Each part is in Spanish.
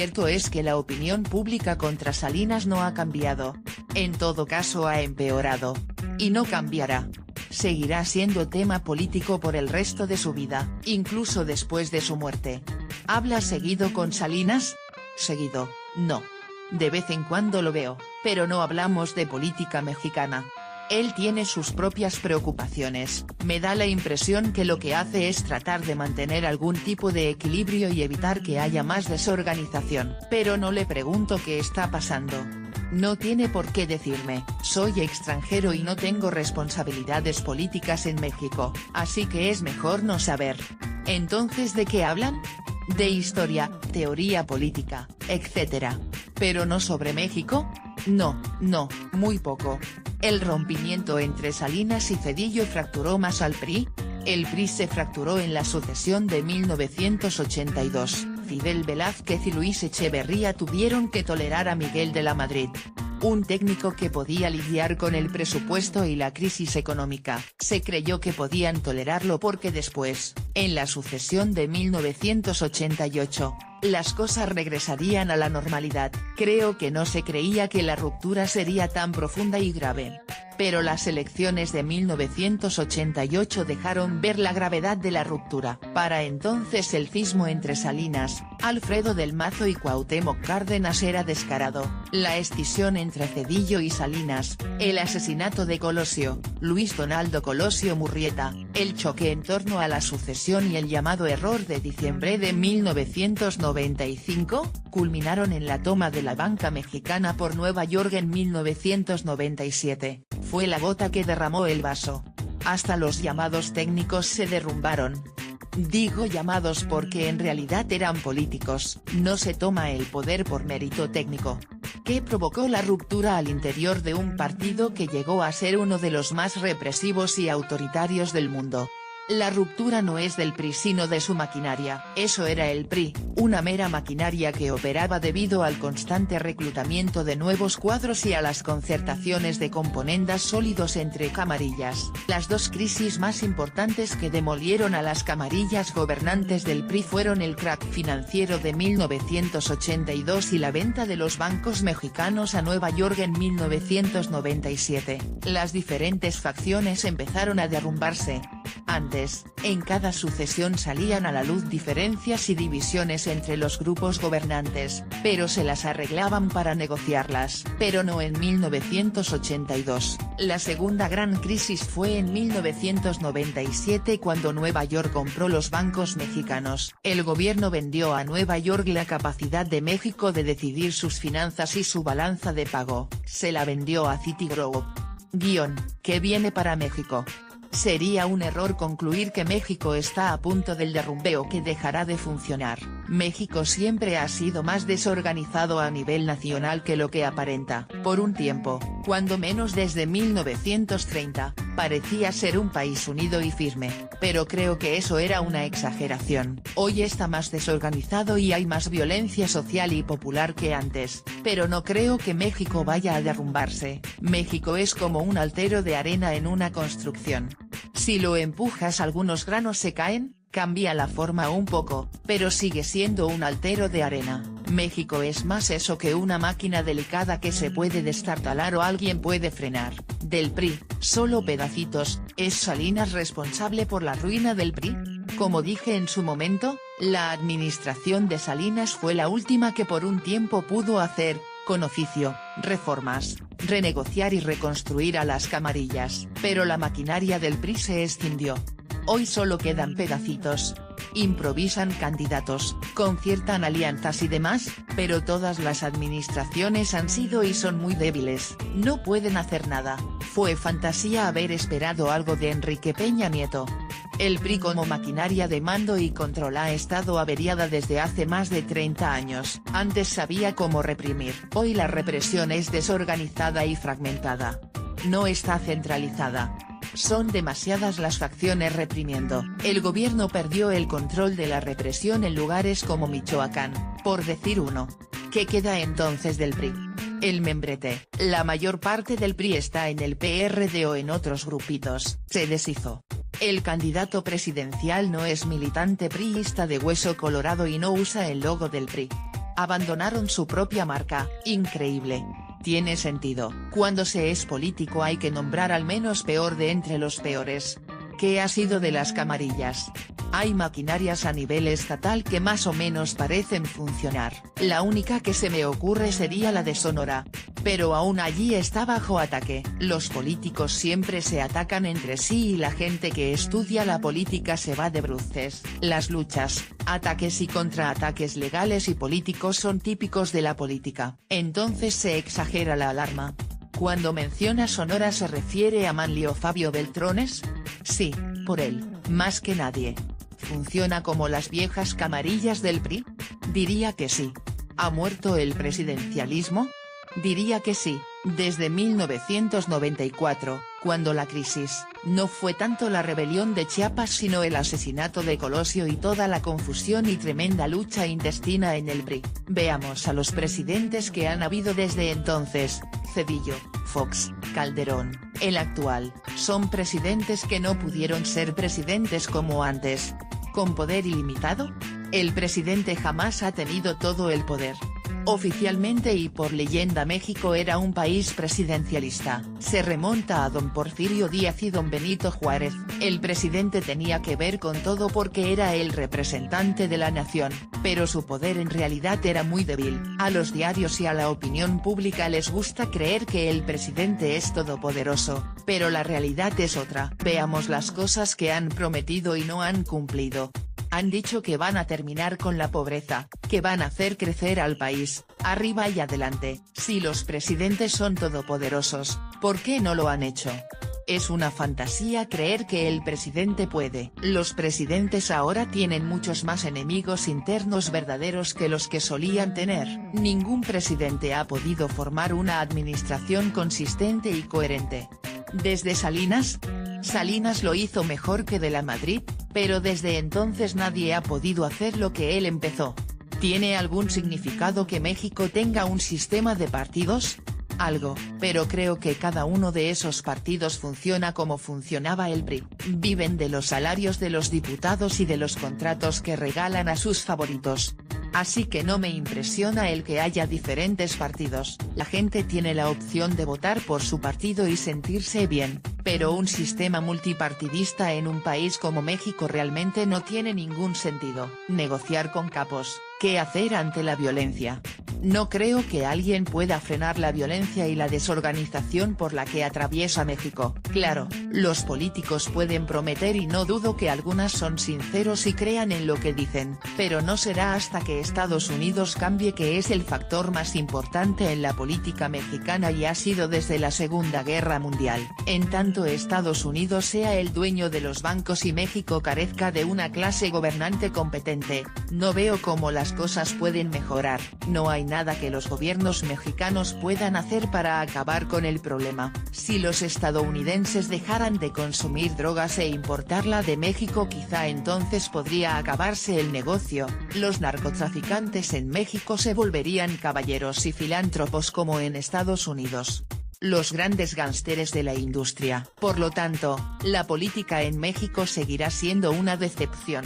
cierto es que la opinión pública contra Salinas no ha cambiado. En todo caso ha empeorado. Y no cambiará. Seguirá siendo tema político por el resto de su vida, incluso después de su muerte. ¿Habla seguido con Salinas? Seguido, no. De vez en cuando lo veo, pero no hablamos de política mexicana. Él tiene sus propias preocupaciones, me da la impresión que lo que hace es tratar de mantener algún tipo de equilibrio y evitar que haya más desorganización, pero no le pregunto qué está pasando. No tiene por qué decirme, soy extranjero y no tengo responsabilidades políticas en México, así que es mejor no saber. ¿Entonces de qué hablan? De historia, teoría política, etc. ¿Pero no sobre México? No, muy poco. ¿El rompimiento entre Salinas y Zedillo fracturó más al PRI? El PRI se fracturó en la sucesión de 1982, Fidel Velázquez y Luis Echeverría tuvieron que tolerar a Miguel de la Madrid. Un técnico que podía lidiar con el presupuesto y la crisis económica, se creyó que podían tolerarlo porque después, en la sucesión de 1988, las cosas regresarían a la normalidad. Creo que no se creía que la ruptura sería tan profunda y grave. Pero las elecciones de 1988 dejaron ver la gravedad de la ruptura. Para entonces el cisma entre Salinas, Alfredo del Mazo y Cuauhtémoc Cárdenas era descarado, la escisión entre Zedillo y Salinas, el asesinato de Colosio, Luis Donaldo Colosio Murrieta, el choque en torno a la sucesión y el llamado error de diciembre de 1995, culminaron en la toma de la banca mexicana por Nueva York en 1997. Fue la gota que derramó el vaso. Hasta los llamados técnicos se derrumbaron. Digo llamados porque en realidad eran políticos, no se toma el poder por mérito técnico. ¿Qué provocó la ruptura al interior de un partido que llegó a ser uno de los más represivos y autoritarios del mundo? La ruptura no es del PRI sino de su maquinaria. Eso era el PRI, una mera maquinaria que operaba debido al constante reclutamiento de nuevos cuadros y a las concertaciones de componendas sólidos entre camarillas. Las dos crisis más importantes que demolieron a las camarillas gobernantes del PRI fueron el crack financiero de 1982 y la venta de los bancos mexicanos a Nueva York en 1997. Las diferentes facciones empezaron a derrumbarse. Antes, en cada sucesión salían a la luz diferencias y divisiones entre los grupos gobernantes, pero se las arreglaban para negociarlas. Pero no en 1982, la segunda gran crisis fue en 1997 cuando Nueva York compró los bancos mexicanos. El gobierno vendió a Nueva York la capacidad de México de decidir sus finanzas y su balanza de pago, se la vendió a Citigroup. ¿Qué viene para México? Sería un error concluir que México está a punto del derrumbe o que dejará de funcionar. México siempre ha sido más desorganizado a nivel nacional que lo que aparenta. Por un tiempo, cuando menos desde 1930, parecía ser un país unido y firme, pero creo que eso era una exageración. Hoy está más desorganizado y hay más violencia social y popular que antes, pero no creo que México vaya a derrumbarse. México es como un altero de arena en una construcción. Si lo empujas algunos granos se caen, cambia la forma un poco, pero sigue siendo un altero de arena. México es más eso que una máquina delicada que se puede destartalar o alguien puede frenar. Del PRI, solo pedacitos. ¿Es Salinas responsable por la ruina del PRI? Como dije en su momento, la administración de Salinas fue la última que por un tiempo pudo hacer, con oficio, reformas, renegociar y reconstruir a las camarillas, pero la maquinaria del PRI se escindió. Hoy solo quedan pedacitos. Improvisan candidatos, conciertan alianzas y demás, pero todas las administraciones han sido y son muy débiles, no pueden hacer nada. Fue fantasía haber esperado algo de Enrique Peña Nieto. El PRI como maquinaria de mando y control ha estado averiada desde hace más de 30 años. Antes sabía cómo reprimir. Hoy la represión es desorganizada y fragmentada. No está centralizada. Son demasiadas las facciones reprimiendo. El gobierno perdió el control de la represión en lugares como Michoacán, por decir uno. ¿Qué queda entonces del PRI? El membrete. La mayor parte del PRI está en el PRD o en otros grupitos. Se deshizo. El candidato presidencial no es militante priista de hueso colorado y no usa el logo del PRI. Abandonaron su propia marca. Increíble. Tiene sentido. Cuando se es político hay que nombrar al menos peor de entre los peores. ¿Qué ha sido de las camarillas? Hay maquinarias a nivel estatal que más o menos parecen funcionar. La única que se me ocurre sería la de Sonora. Pero aún allí está bajo ataque. Los políticos siempre se atacan entre sí y la gente que estudia la política se va de bruces. Las luchas, ataques y contraataques legales y políticos son típicos de la política. Entonces se exagera la alarma. Cuando menciona Sonora ¿se refiere a Manlio Fabio Beltrones? Sí, por él, más que nadie. ¿Funciona como las viejas camarillas del PRI? Diría que sí. ¿Ha muerto el presidencialismo? Diría que sí. Desde 1994, cuando la crisis, no fue tanto la rebelión de Chiapas sino el asesinato de Colosio y toda la confusión y tremenda lucha intestina en el PRI. Veamos a los presidentes que han habido desde entonces: Zedillo, Fox, Calderón, el actual, son presidentes que no pudieron ser presidentes como antes. ¿Con poder ilimitado? El presidente jamás ha tenido todo el poder. Oficialmente y por leyenda México era un país presidencialista. Se remonta a don Porfirio Díaz y don Benito Juárez. El presidente tenía que ver con todo porque era el representante de la nación, pero su poder en realidad era muy débil. A los diarios y a la opinión pública les gusta creer que el presidente es todopoderoso, pero la realidad es otra. Veamos las cosas que han prometido y no han cumplido. Han dicho que van a terminar con la pobreza, que van a hacer crecer al país, arriba y adelante. Si los presidentes son todopoderosos, ¿por qué no lo han hecho? Es una fantasía creer que el presidente puede. Los presidentes ahora tienen muchos más enemigos internos verdaderos que los que solían tener. Ningún presidente ha podido formar una administración consistente y coherente. Desde Salinas lo hizo mejor que de la Madrid, pero desde entonces nadie ha podido hacer lo que él empezó. ¿Tiene algún significado que México tenga un sistema de partidos? Algo, pero creo que cada uno de esos partidos funciona como funcionaba el PRI. Viven de los salarios de los diputados y de los contratos que regalan a sus favoritos. Así que no me impresiona el que haya diferentes partidos. La gente tiene la opción de votar por su partido y sentirse bien, pero un sistema multipartidista en un país como México realmente no tiene ningún sentido. Negociar con capos, ¿qué hacer ante la violencia? No creo que alguien pueda frenar la violencia y la desorganización por la que atraviesa México. Claro, los políticos pueden prometer y no dudo que algunas son sinceros y crean en lo que dicen, pero no será hasta que Estados Unidos cambie, que es el factor más importante en la política mexicana y ha sido desde la Segunda Guerra Mundial. En tanto Estados Unidos sea el dueño de los bancos y México carezca de una clase gobernante competente, no veo cómo las cosas pueden mejorar. No hay nada que los gobiernos mexicanos puedan hacer para acabar con el problema. Si los estadounidenses dejaran de consumir drogas e importarla de México, quizá entonces podría acabarse el negocio. Los narcotraficantes en México se volverían caballeros y filántropos como en Estados Unidos. Los grandes gánsteres de la industria. Por lo tanto, la política en México seguirá siendo una decepción.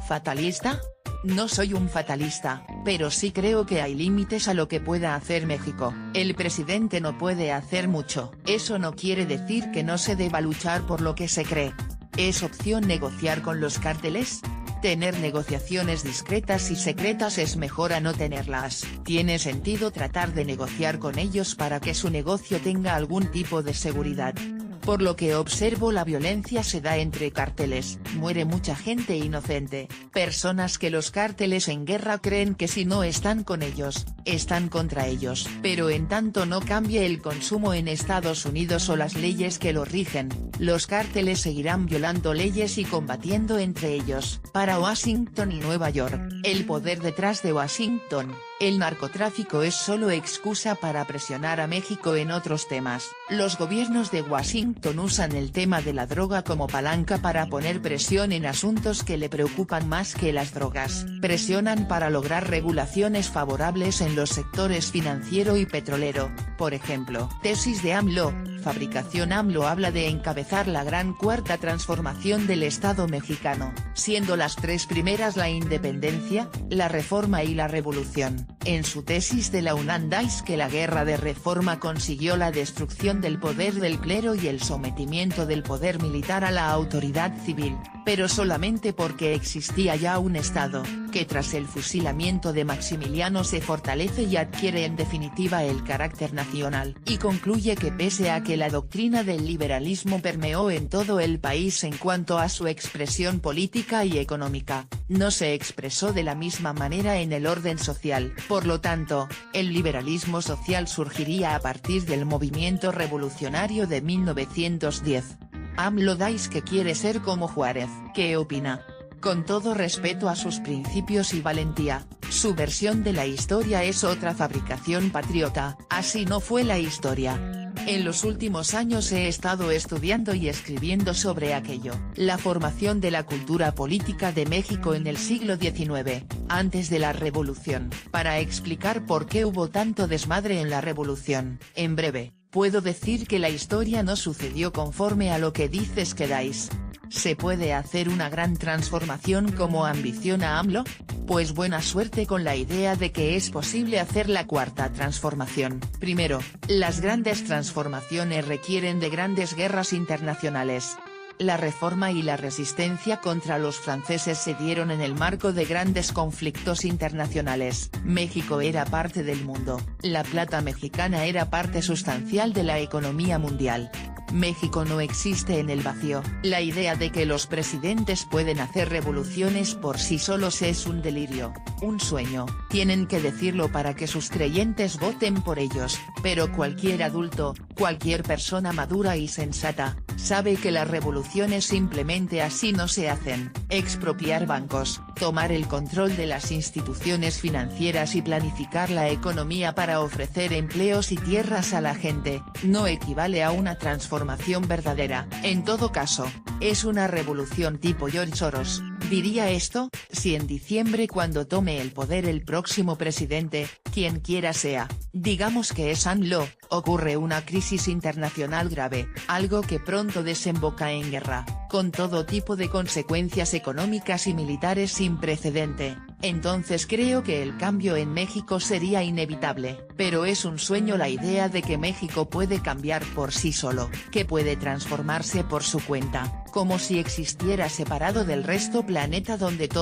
¿Fatalista? No soy un fatalista, pero sí creo que hay límites a lo que pueda hacer México. El presidente no puede hacer mucho. Eso no quiere decir que no se deba luchar por lo que se cree. ¿Es opción negociar con los cárteles? Tener negociaciones discretas y secretas es mejor a no tenerlas. Tiene sentido tratar de negociar con ellos para que su negocio tenga algún tipo de seguridad. Por lo que observo, la violencia se da entre cárteles, muere mucha gente inocente, personas que los cárteles en guerra creen que si no están con ellos, están contra ellos. Pero en tanto no cambie el consumo en Estados Unidos o las leyes que lo rigen, los cárteles seguirán violando leyes y combatiendo entre ellos. Para Washington y Nueva York, el poder detrás de Washington, el narcotráfico es solo excusa para presionar a México en otros temas. Los gobiernos de Washington usan el tema de la droga como palanca para poner presión en asuntos que le preocupan más que las drogas. Presionan para lograr regulaciones favorables en los sectores financiero y petrolero, por ejemplo. Tesis de AMLO: Fabricación AMLO habla de encabezar la gran cuarta transformación del Estado mexicano, siendo las tres primeras la independencia, la reforma y la revolución. En su tesis de la UNAM dice que la guerra de reforma consiguió la destrucción del poder del clero y el sometimiento del poder militar a la autoridad civil, pero solamente porque existía ya un Estado, que tras el fusilamiento de Maximiliano se fortalece y adquiere en definitiva el carácter nacional. Y concluye que pese a que la doctrina del liberalismo permeó en todo el país en cuanto a su expresión política y económica, no se expresó de la misma manera en el orden social. Por lo tanto, el liberalismo social surgiría a partir del movimiento revolucionario de 1910. AMLO dice que quiere ser como Juárez. ¿Qué opina? Con todo respeto a sus principios y valentía, su versión de la historia es otra fabricación patriota, así no fue la historia. En los últimos años he estado estudiando y escribiendo sobre aquello, la formación de la cultura política de México en el siglo XIX, antes de la Revolución, para explicar por qué hubo tanto desmadre en la Revolución. En breve, puedo decir que la historia no sucedió conforme a lo que dices que dais. ¿Se puede hacer una gran transformación como ambiciona AMLO? Pues buena suerte con la idea de que es posible hacer la cuarta transformación. Primero, las grandes transformaciones requieren de grandes guerras internacionales. La reforma y la resistencia contra los franceses se dieron en el marco de grandes conflictos internacionales. México era parte del mundo, la plata mexicana era parte sustancial de la economía mundial. México no existe en el vacío. La idea de que los presidentes pueden hacer revoluciones por sí solos es un delirio, un sueño. Tienen que decirlo para que sus creyentes voten por ellos, pero cualquier adulto, cualquier persona madura y sensata, sabe que las revoluciones simplemente así no se hacen. Expropiar bancos, tomar el control de las instituciones financieras y planificar la economía para ofrecer empleos y tierras a la gente, no equivale a una transformación verdadera. En todo caso, es una revolución tipo George Soros. Diría esto, si en diciembre cuando tome el poder el próximo presidente, quien quiera sea, digamos que es AMLO, ocurre una crisis internacional grave, algo que pronto desemboca en guerra, con todo tipo de consecuencias económicas y militares sin precedente, entonces creo que el cambio en México sería inevitable. Pero es un sueño la idea de que México puede cambiar por sí solo, que puede transformarse por su cuenta, como si existiera separado del resto planeta donde todo